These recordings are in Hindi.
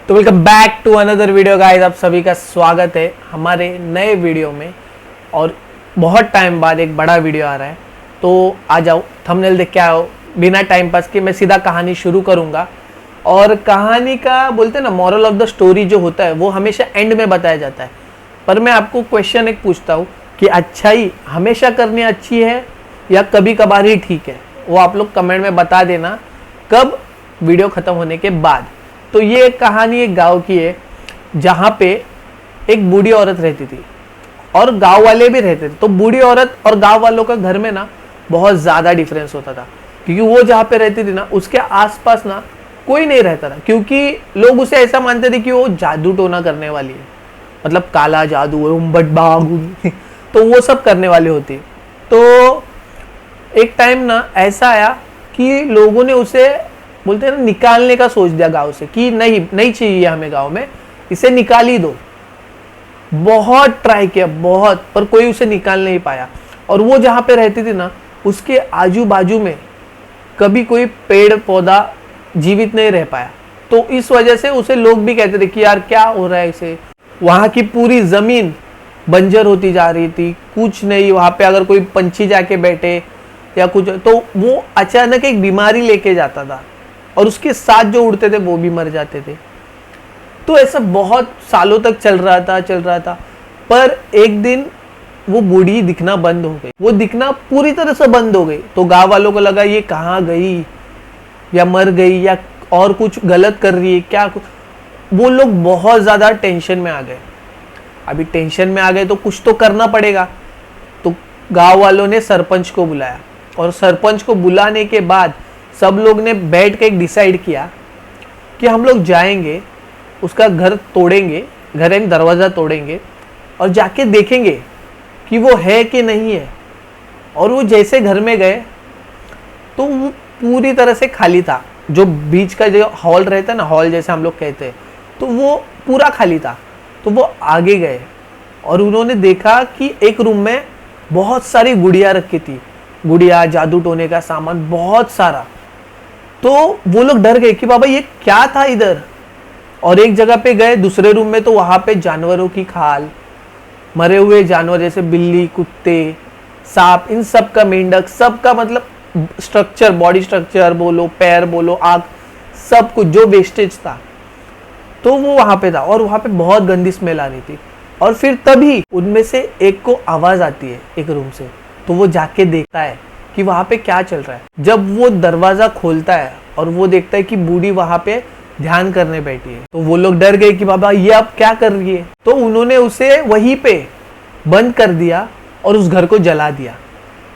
तो welcome back to another video guys. आप सभी का स्वागत है हमारे नए वीडियो में। और बहुत टाइम बाद एक बड़ा वीडियो आ रहा है, तो आ जाओ, थंबनेल देख के आओ। बिना टाइम पास के मैं सीधा कहानी शुरू करूंगा। और कहानी का बोलते हैं ना, मॉरल ऑफ द स्टोरी जो होता है वो हमेशा एंड में बताया जाता है। पर मैं आपको क्वेश्चन एक पूछता हूँ कि अच्छाई हमेशा करनी अच्छी है या कभी कभार ही ठीक है? वो आप लोग कमेंट में बता देना कब, वीडियो ख़त्म होने के बाद। तो ये कहानी एक गांव की है जहाँ पे एक बूढ़ी औरत रहती थी और गांव वाले भी रहते थे। तो बूढ़ी औरत और गांव वालों का घर में ना बहुत ज़्यादा डिफरेंस होता था, क्योंकि वो जहाँ पे रहती थी ना उसके आसपास ना कोई नहीं रहता था, क्योंकि लोग उसे ऐसा मानते थे कि वो जादू टोना करने वाली है, मतलब काला जादू उम्बट बाग तो वो सब करने वाली होती। तो एक टाइम ना ऐसा आया कि लोगों ने उसे बोलते हैं ना निकालने का सोच दिया गांव से, कि नहीं चाहिए हमें गांव में, इसे निकाल ही दो। बहुत ट्राई किया बहुत, पर कोई उसे निकाल नहीं पाया। और वो जहाँ पे रहती थी ना उसके आजू बाजू में कभी कोई पेड़ पौधा जीवित नहीं रह पाया। तो इस वजह से उसे लोग भी कहते थे कि यार क्या हो रहा है इसे। वहाँ की पूरी जमीन बंजर होती जा रही थी, कुछ नहीं। वहाँ पे अगर कोई पंछी जाके बैठे या कुछ, तो वो अचानक एक बीमारी लेके जाता था और उसके साथ जो उड़ते थे वो भी मर जाते थे। तो ऐसा बहुत सालों तक चल रहा था। पर एक दिन वो बूढ़ी दिखना बंद हो गई, वो दिखना पूरी तरह से बंद हो गई। तो गांव वालों को लगा ये कहाँ गई, या मर गई, या और कुछ गलत कर रही है क्या कुछ। वो लोग बहुत ज़्यादा टेंशन में आ गए। अभी टेंशन में आ गए तो कुछ तो करना पड़ेगा। तो गांव वालों ने सरपंच को बुलाया, और सरपंच को बुलाने के बाद सब लोग ने बैठ के एक डिसाइड किया कि हम लोग जाएंगे, उसका घर तोड़ेंगे, घर एक दरवाज़ा तोड़ेंगे और जाके देखेंगे कि वो है कि नहीं है। और वो जैसे घर में गए तो वो पूरी तरह से खाली था। जो बीच का जो हॉल रहता है ना, हॉल जैसे हम लोग कहते हैं, तो वो पूरा खाली था। तो वो आगे गए और उन्होंने देखा कि एक रूम में बहुत सारी गुड़िया रखी थी, गुड़िया, जादू टोने का सामान बहुत सारा। तो वो लोग डर गए कि बाबा ये क्या था इधर। और एक जगह पे गए दूसरे रूम में, तो वहाँ पे जानवरों की खाल, मरे हुए जानवर जैसे बिल्ली, कुत्ते, सांप, इन सब का, मेंढक, सब का मतलब स्ट्रक्चर, बॉडी स्ट्रक्चर बोलो, पैर बोलो, आँख, सब कुछ जो वेस्टेज था, तो वो वहाँ पे था। और वहाँ पे बहुत गंदी स्मेल आ रही थी। और फिर तभी उनमें से एक को आवाज़ आती है एक रूम से। तो वो जाके देखता है कि वहाँ पे क्या चल रहा है। जब वो दरवाज़ा खोलता है और वो देखता है कि बूढ़ी वहाँ पे ध्यान करने बैठी है, तो वो लोग डर गए कि बाबा ये अब क्या कर रही है। तो उन्होंने उसे वहीं पे बंद कर दिया और उस घर को जला दिया,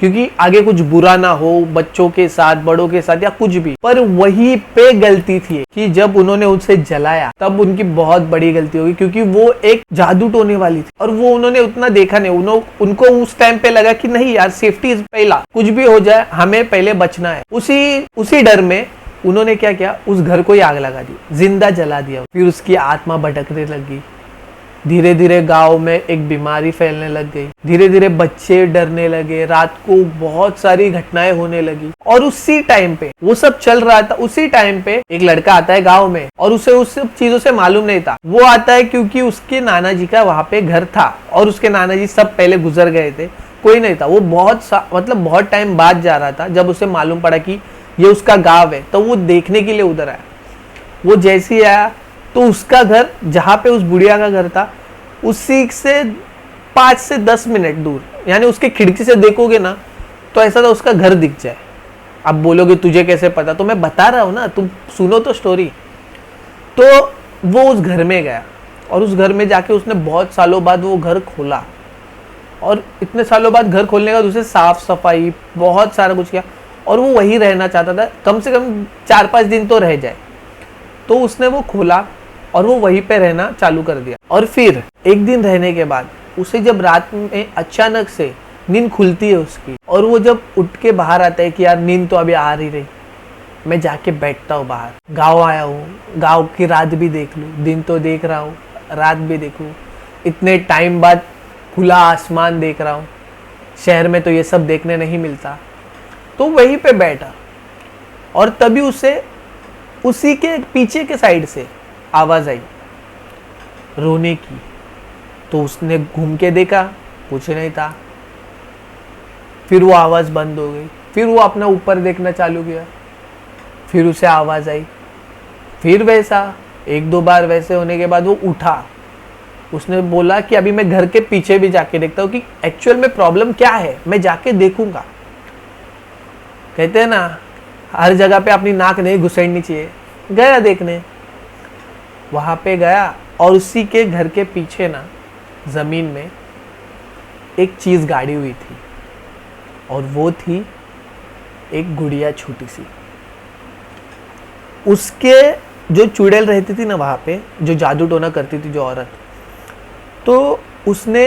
क्योंकि आगे कुछ बुरा ना हो बच्चों के साथ, बड़ों के साथ, या कुछ भी। पर वहीं पे गलती थी कि जब उन्होंने उसे जलाया तब उनकी बहुत बड़ी गलती होगी, क्योंकि वो एक जादू टोने वाली थी और वो उन्होंने उतना देखा नहीं। उनको उस टाइम पे लगा कि नहीं यार, सेफ्टी इज पहला, कुछ भी हो जाए हमें पहले बचना है। उसी डर में उन्होंने क्या किया, उस घर को ही आग लगा दी, जिंदा जला दिया। फिर उसकी आत्मा भटकने लगी। धीरे धीरे गांव में एक बीमारी फैलने लग गई। धीरे धीरे बच्चे डरने लगे, रात को बहुत सारी घटनाएं होने लगी। और उसी टाइम पे वो सब चल रहा था, उसी टाइम पे एक लड़का आता है गांव में, और उसे उस सब चीजों से मालूम नहीं था। वो आता है क्योंकि उसके नाना जी का वहां पे घर था, और उसके नाना जी सब पहले गुजर गए थे, कोई नहीं था। वो बहुत टाइम बाद जा रहा था। जब उसे मालूम पड़ा कि ये उसका गाँव है, तो वो देखने के लिए उधर आया। वो जैसे ही आया तो उसका घर, जहाँ पे उस बुढ़िया का घर था, उसी से 5 से 10 मिनट दूर, यानी उसके खिड़की से देखोगे ना तो ऐसा था उसका घर दिख जाए। अब बोलोगे तुझे कैसे पता? तो मैं बता रहा हूँ ना, तुम सुनो तो स्टोरी। तो वो उस घर में गया और उस घर में जाके उसने बहुत सालों बाद वो घर खोला। और इतने सालों बाद घर खोलने का उसे साफ सफाई बहुत सारा कुछ किया, और वो वहीं रहना चाहता था, कम से कम 4-5 दिन तो रह जाए। तो उसने वो खोला और वो वहीं पे रहना चालू कर दिया। और फिर एक दिन रहने के बाद उसे जब रात में अचानक से नींद खुलती है उसकी, और वो जब उठ के बाहर आता है कि यार नींद तो अभी आ रही, मैं जाके बैठता हूँ बाहर, गाँव आया हूँ, गाँव की रात भी देख लूँ, दिन तो देख रहा हूँ, रात भी देखूँ, इतने टाइम बाद खुला आसमान देख रहा हूँ, शहर में तो ये सब देखने नहीं मिलता। तो वहीं पे बैठा, और तभी उसे उसी के पीछे के साइड से आवाज़ आई रोने की। तो उसने घूम के देखा, कुछ नहीं था। फिर वो आवाज़ बंद हो गई। फिर वो अपना ऊपर देखना चालू किया, फिर उसे आवाज़ आई। फिर वैसा 1-2 बार वैसे होने के बाद वो उठा। उसने बोला कि अभी मैं घर के पीछे भी जाके देखता हूँ कि एक्चुअल में प्रॉब्लम क्या है, मैं जाके देखूंगा। कहते हैं ना, हर जगह पे अपनी नाक नहीं घुसेड़नी चाहिए। गया देखने, वहां पे गया और उसी के घर के पीछे ना जमीन में एक चीज गाड़ी हुई थी, और वो थी एक गुड़िया छोटी सी। उसके जो चुड़ैल रहती थी ना वहां पे, जो जादू टोना करती थी जो औरत, तो उसने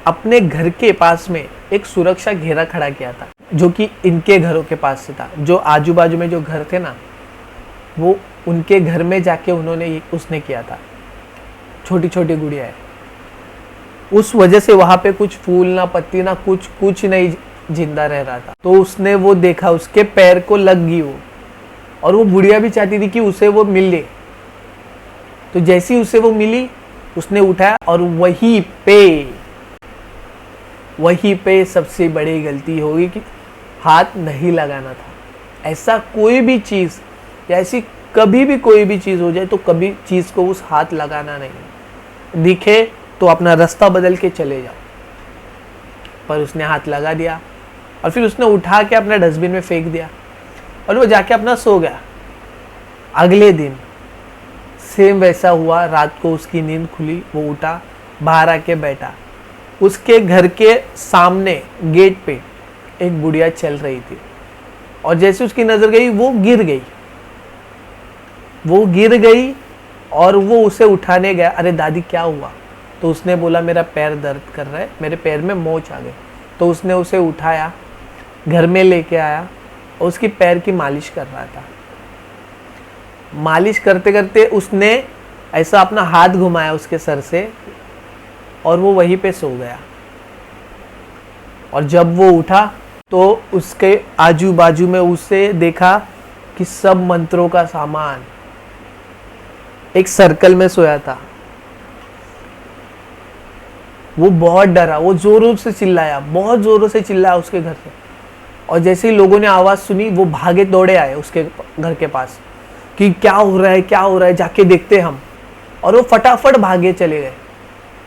अपने घर के पास में एक सुरक्षा घेरा खड़ा किया था, जो कि इनके घरों के पास से था। जो आजू बाजू में जो घर थे ना, वो उनके घर में जाके उसने किया था। छोटी छोटी गुड़िया है, उस वजह से वहां पे कुछ फूल ना पत्ती ना कुछ नहीं जिंदा रह रहा था। तो उसने वो देखा, उसके पैर को लग गई वो, और वो बुढ़िया भी चाहती थी कि उसे वो मिल ले। तो जैसी उसे वो मिली, उसने उठाया और वहीं पे सबसे बड़ी गलती होगी कि हाथ नहीं लगाना था। ऐसा कोई भी चीज़ या ऐसी कभी भी कोई भी चीज़ हो जाए तो कभी चीज़ को उस हाथ लगाना नहीं। दिखे तो अपना रास्ता बदल के चले जाओ। पर उसने हाथ लगा दिया और फिर उसने उठा के अपना डस्टबिन में फेंक दिया और वो जाके अपना सो गया। अगले दिन सेम वैसा हुआ। रात को उसकी नींद खुली, वो उठा, बाहर आके बैठा। उसके घर के सामने गेट पे एक बुढ़िया चल रही थी, और जैसे उसकी नजर गई वो गिर गई और वो उसे उठाने गया। अरे दादी क्या हुआ? तो उसने बोला मेरा पैर दर्द कर रहा है, मेरे पैर में मोच आ गई। तो उसने उसे उठाया, घर में लेके आया और उसकी पैर की मालिश कर रहा था। मालिश करते करते उसने ऐसा अपना हाथ घुमाया उसके सर से और वो वहीं पे सो गया। और जब वो उठा तो उसके आजू बाजू में उसे देखा कि सब मंत्रों का सामान एक सर्कल में सोया था। वो बहुत डरा, वो जोरों से चिल्लाया, बहुत जोरों से चिल्लाया उसके घर से। और जैसे ही लोगों ने आवाज़ सुनी वो भागे दौड़े आए उसके घर के पास कि क्या हो रहा है, जाके देखते हम। और वो फटाफट भागे चले गए।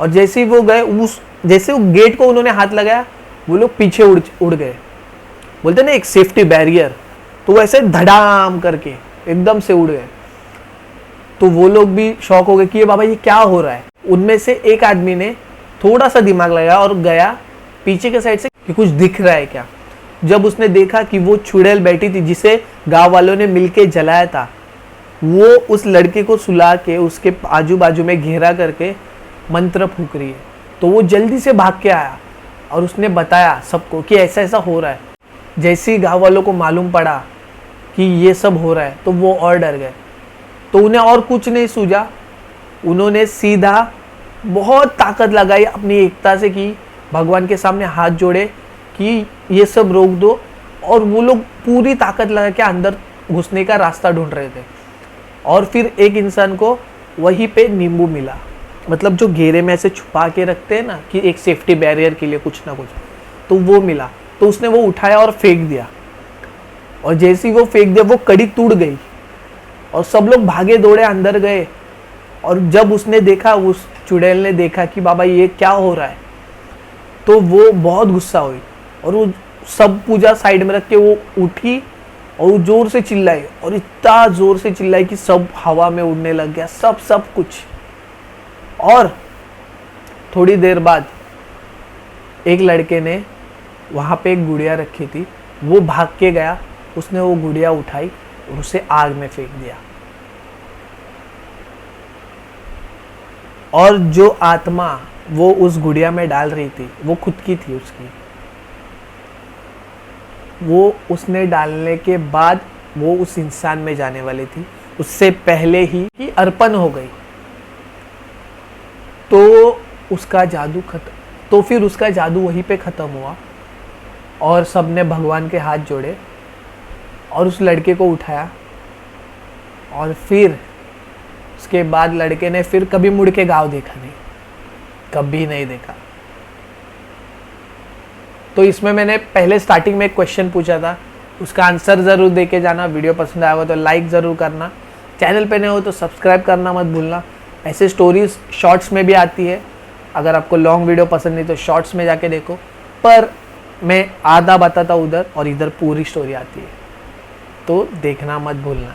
और जैसे ही वो गए, जैसे वो गेट को उन्होंने हाथ लगाया, वो लोग पीछे उड़ गए। बोलते ना एक सेफ्टी बैरियर, तो वैसे धड़ाम करके एकदम से उड़ गए। तो वो लोग भी शॉक हो गए कि ये बाबा ये क्या हो रहा है। उनमें से एक आदमी ने थोड़ा सा दिमाग लगाया और गया पीछे के साइड से कि कुछ दिख रहा है क्या। जब उसने देखा कि वो चुड़ैल बैठी थी जिसे गांव वालों ने मिलके जलाया था, वो उस लड़के को सुला के उसके आजू बाजू में घेरा करके मंत्र फूक रही है। तो वो जल्दी से भाग के आया और उसने बताया सबको कि ऐसा ऐसा हो रहा है। जैसे ही गाँव वालों को मालूम पड़ा कि ये सब हो रहा है तो वो और डर गए। तो उन्हें और कुछ नहीं सूझा, उन्होंने सीधा बहुत ताकत लगाई अपनी एकता से कि भगवान के सामने हाथ जोड़े कि ये सब रोक दो। और वो लोग पूरी ताकत लगा के अंदर घुसने का रास्ता ढूंढ रहे थे। और फिर एक इंसान को वहीं पे नींबू मिला, मतलब जो घेरे में ऐसे छुपा के रखते हैं ना कि एक सेफ्टी बैरियर के लिए कुछ ना कुछ, तो वो मिला। तो उसने वो उठाया और फेंक दिया। और जैसे ही वो फेंक दिया वो कड़ी टूट गई और सब लोग भागे दौड़े अंदर गए। और जब उसने देखा, उस चुड़ैल ने देखा कि बाबा ये क्या हो रहा है, तो वो बहुत गुस्सा हुई और वो सब पूजा साइड में रख के वो उठी और वो जोर से चिल्लाई, और इतना जोर से चिल्लाई कि सब हवा में उड़ने लग गया, सब कुछ। और थोड़ी देर बाद एक लड़के ने वहाँ पे एक गुड़िया रखी थी, वो भाग के गया, उसने वो गुड़िया उठाई और उसे आग में फेंक दिया। और जो आत्मा वो उस गुड़िया में डाल रही थी वो खुद की थी उसकी। वो उसने डालने के बाद वो उस इंसान में जाने वाली थी, उससे पहले ही अर्पण हो गई। तो उसका जादू खत्म। तो फिर उसका जादू वहीं पे ख़त्म हुआ और सबने भगवान के हाथ जोड़े और उस लड़के को उठाया और फिर उसके बाद लड़के ने फिर कभी मुड़ के गाँव देखा नहीं, कभी नहीं देखा। तो इसमें मैंने पहले स्टार्टिंग में एक क्वेश्चन पूछा था, उसका आंसर ज़रूर दे के जाना। वीडियो पसंद आया हो तो लाइक ज़रूर करना, चैनल पे नए हो तो सब्सक्राइब करना मत भूलना। ऐसे स्टोरीज शॉर्ट्स में भी आती है, अगर आपको लॉन्ग वीडियो पसंद नहीं तो शॉर्ट्स में जाके देखो, पर मैं आधा बताता उधर और इधर पूरी स्टोरी आती है, तो देखना मत भूलना।